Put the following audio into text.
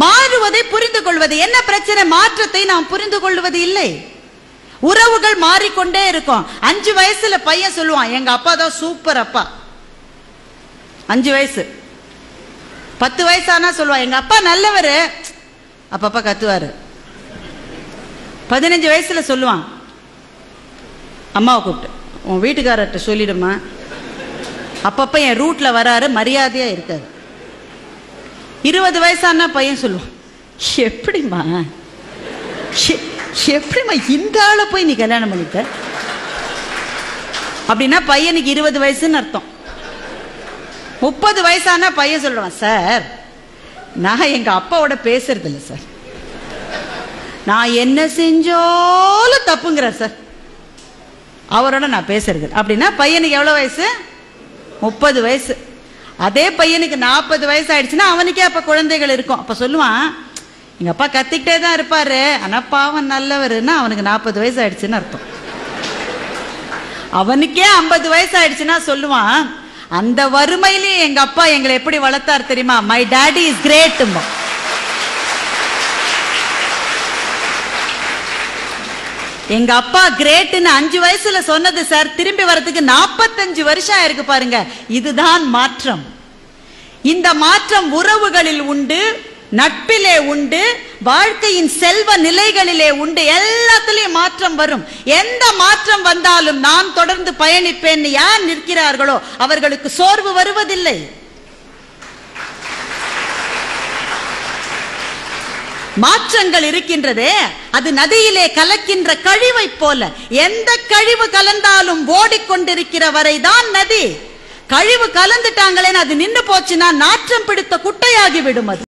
மாறுவதை புரிந்து கொள்வது. என்ன பிரச்சனை? மாற்றத்தை நாம் புரிந்து கொள்வது இல்லை. உறவுகள் மாறிக்கொண்டே இருக்கும். 5 வயசுல பையன் சொல்லுவான், எங்க அப்பா தான் சூப்பர் அப்பா. 5 வயசு. 10 வயசானா சொல்லுவான், எங்க அப்பா நல்லவரு, அப்பப்பா கத்துவாரு. 15 வயசுல சொல்லுவான், அம்மாவை கூப்பிட்டு, உன் வீட்டுக்காரர்கிட்ட சொல்லிடுமா, அப்பப்ப என் ரூட்ல வராரு, மரியாதையா இருக்காரு. 20 வயசானா பையன் சொல்லுவான், எப்படிமா இந்த ஆளை போய் நீ கல்யாணம் பண்ணிட்ட? அப்படின்னா பையனுக்கு 20 வயசுன்னு அர்த்தம். 30 வயசானா பையன் சொல்லுவான், சார் நான் எங்க அப்பாவோட பேசுறது இல்லை சார், நான் என்ன செஞ்சாலும் தப்புங்கிறார் சார், அவரோட நான் பேசுறது. அப்படின்னா பையனுக்கு எவ்வளவு வயசு? 30 வயசு. அதே பையனுக்கு 40 வயசு ஆயிடுச்சுன்னா அவனுக்கே அப்ப குழந்தைகள் இருக்கும். அப்ப சொல்லுவான், எங்க அப்பா கத்திக்கிட்டே தான் இருப்பாரு, ஆனா பாவம் நல்லவருன்னா அவனுக்கு 40 வயசு ஆயிடுச்சுன்னு அர்த்தம். அவனுக்கே 50 வயசு ஆயிடுச்சுன்னா சொல்லுவான், அந்த வறுமையிலே எங்க அப்பா எங்களை எப்படி வளர்த்தார் தெரியுமா, மை டாடி இஸ் கிரேட். எங்க அப்பா கிரேட்னு 5 வயசுல சொன்னது சார், திரும்பி வரதுக்கு 45 வருஷம் ஆயிருக்கு பாருங்க. இதுதான் மாற்றம். இந்த மாற்றம் உறவுகளில் உண்டு, நட்பிலே உண்டு, வாழ்க்கையின் செல்வ நிலைகளிலே உண்டு. எல்லாத்திலையும் மாற்றம் வரும். எந்த மாற்றம் வந்தாலும் நான் தொடர்ந்து பயணிப்பேன் யார் நிற்கிறார்களோ அவர்களுக்கு சோர்வு வருவதில்லை. மாற்றங்கள் இருக்கின்றதே, அது நதியிலே கலக்கின்ற கழிவை போல. எந்த கழிவு கலந்தாலும் ஓடிக்கொண்டிருக்கிற வரைதான் நதி. கழிவு கலந்துட்டாங்களேன்னு அது நின்று போச்சுன்னா நாற்றம் பிடித்த குட்டையாகி விடும். அது